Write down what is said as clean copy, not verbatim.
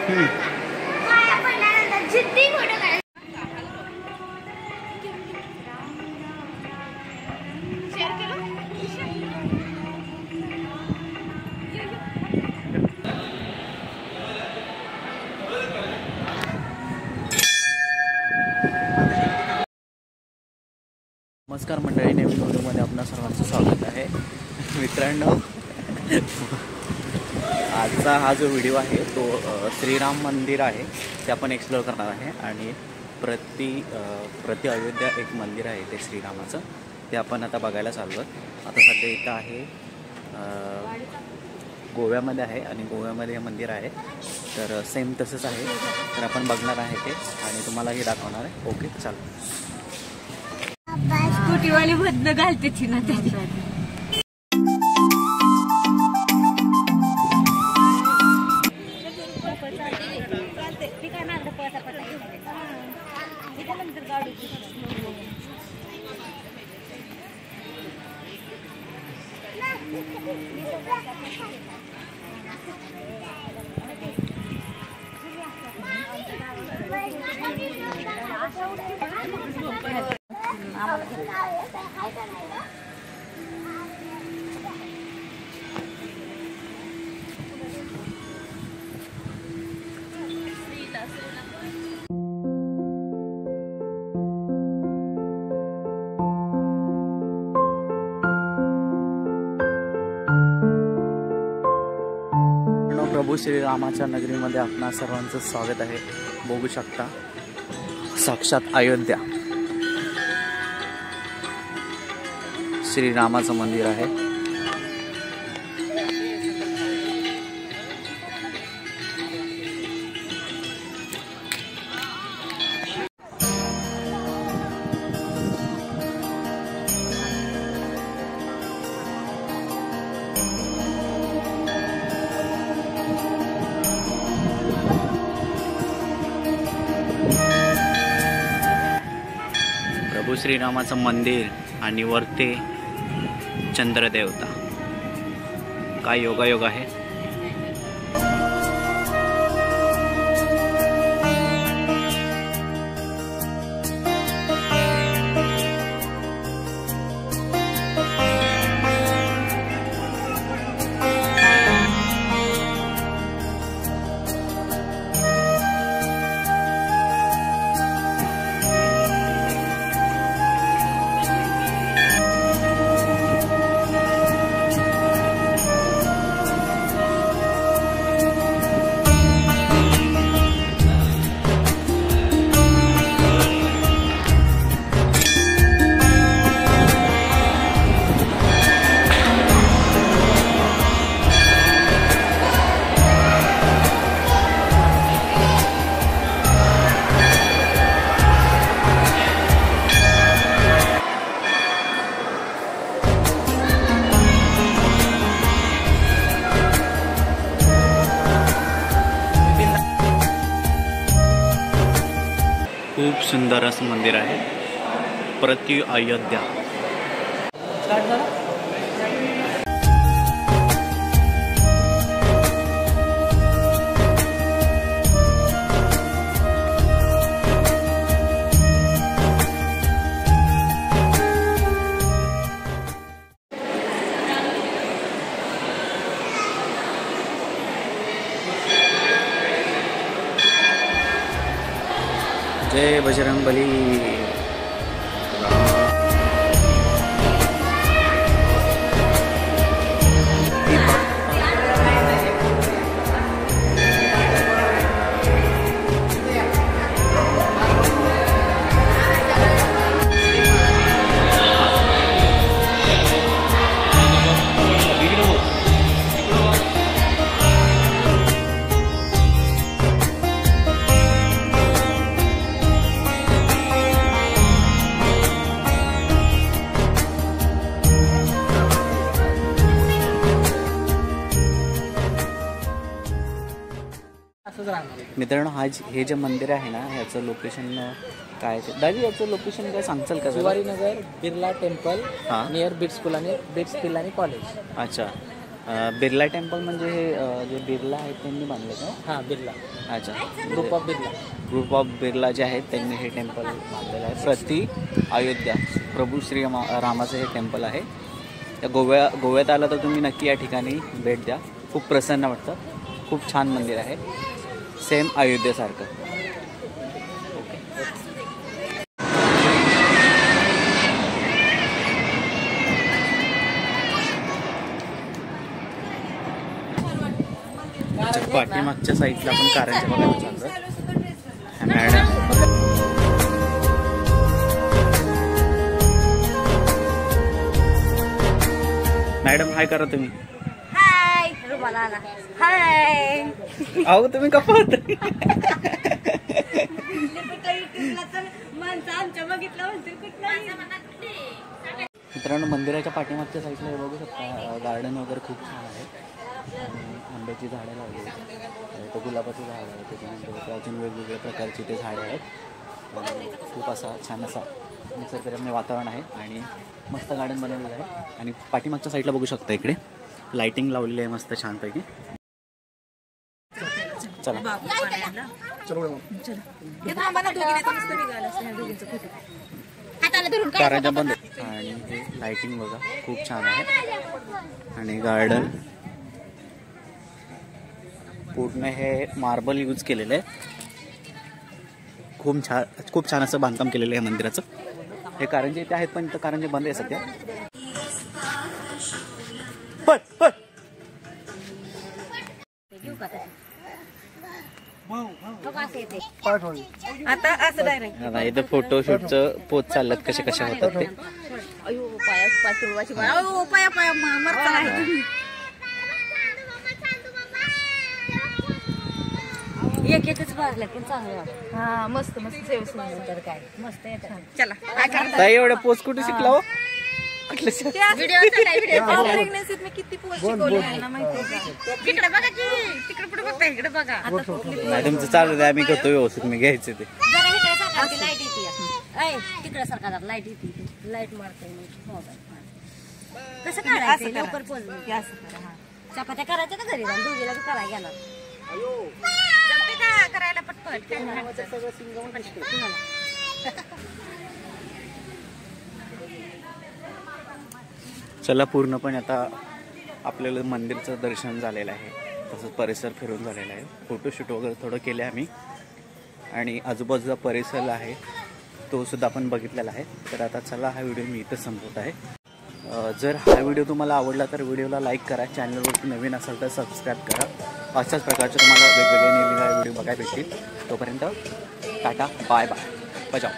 नमस्कार मंडळी, नवीन व्हिडिओमध्ये आपणा सर्वांचं स्वागत आहे. मित्रांनो, आजचा हा जो व्हिडिओ आहे तो श्रीराम मंदिर आहे ते आपण एक्सप्लोअर करणार आहे. आणि प्रति अयोध्या एक मंदिर आहे ते श्रीरामाचं, ते आपण आता बघायला चाललो आहोत. आता सध्या इथं आहे गोव्यामध्ये आहे आणि गोव्यामध्ये हे मंदिर आहे, तर सेम तसंच आहे. तर आपण बघणार आहे ते आणि तुम्हालाही दाखवणार आहे. ओके, चालेल. स्कूटीवाली बदन घालते ती ना त्याच्यात. प्रभू श्रीरामाच्या नगरीमध्ये आपणा सर्वांचं स्वागत आहे. बघू शकता साक्षात अयोध्या श्रीरामाचं मंदिर आहे. प्रभू श्रीरामाचं मंदिर आणि वरते चंद्रदेवता. काय योगायोग आहे. खूप सुंदर असं मंदिर आहे. प्रति अयोध्या. जय बजरंगबली. मित्रांनो, हे जे मंदिर आहे ना, ह्याचं लोकेशन काय ते दादी, याचं लोकेशन काय सांगचाल का? Shivari Nagar, Birla temple, near BITS school आणि बिट्स पिलानी कॉलेज. अच्छा, बिर्ला टेम्पल म्हणजे हे जे बिर्ला आहेत त्यांनी बांधले का? हां बिर्ला, अच्छा, group of Birla. Group of Birla जे आहेत त्यांनी हे टेम्पल बांधलेलं आहे. प्रति अयोध्या प्रभू श्री रामाचं हे टेम्पल आहे. त्या गोव्यात आलं तर तुम्ही नक्की या ठिकाणी भेट द्या. खूप प्रसन्न वाटतं. खूप छान मंदिर आहे, सेम अयोध्येसारखं. पाठीमागच्या साईडला आपण कारंजा बघायला चाललोय. मॅडम हाय करा तुम्ही. हाय रुमाला आला. हाय अहो तुम्ही का पाहत? माणसं आमच्या बघितलं म्हणतील कुठलं. मित्रांनो, मंदिराच्या पाठीमागच्या साईडला हे बघू शकता गार्डन वगैरे खूप छान आहे. आंब्याची झाडं लावली, तर गुलाबाचं झाड आहे, त्याच्यानंतर अजून वेगवेगळ्या प्रकारची ते झाडं आहेत. खूप असा छान असा निसर्गरम्य वातावरण आहे आणि मस्त गार्डन बनवलेलं आहे. आणि पाठीमागच्या साईडला बघू शकता इकडे लाइटिंग लावलेली आहे मस्त छानपैकी. चला कारंजा बंद आणि हे लाइटिंग बघा खूप छान आहे. आणि गार्डन पूर्ण हे मार्बल यूज केलेलं आहे. खूप छान असं बांधकाम केलेलं आहे मंदिराचं. हे कारंजे इथे आहेत पण इथं कारंजे बंद आहे सध्या. आता असं डायरेक्ट इथं फोटोशूटचं पोच चाललं कसे कसे होतात ते. अयो पाया पाचुळवाची अयो पाया पाया मरता आहे. एक एकच भाजला पण चांगलं वाटतं. हा मस्त मस्त सेव सुंदर काय मस्त येतात. चला काय करता ताई एवढं पोच कुठे शिकला हो? व्हिडिओ प्रेग्नन्सीत मी किती पोस्ट शिकवले आहे ना माहिती का? तिकडे बघा की तिकडे पुढे बघता इकडे बघा. आता नाही तुमचं चालू आहे, आम्ही करतो व्यवस्थित. मी घ्यायचं ते जरा इकडे सरकारची लाईट येते. ऐ तिकडे सरकार लाईट येते. लाईट मारते मोबाईल कसं काढायचं लवकर पोहोचलं. असं करा. हा चपात्या करायच्या का घरी जाऊन दोघीला करायला गेला जमते का करायला पटपट. चला पूर्णपणे आता आपल्याला मंदिरचं दर्शन झालेलं आहे, तसंच परिसर फिरून झालेला आहे. फोटोशूट वगैरे थोडं केलं आहे आम्ही आणि आजूबाजूचा परिसर आहे तो सुद्धा आपण बघितलेला आहे. तर आता चला हा व्हिडिओ मी इथं संपवत आहे. जर हा व्हिडिओ तुम्हाला आवडला तर व्हिडिओला लाईक करा. चॅनलवरती नवीन असाल तर सबस्क्राईब करा. अशाच प्रकारचे तुम्हाला वेगवेगळे निरनिराळे व्हिडिओ बघायला भेटतील. तोपर्यंत टाटा बाय बाय बजाव.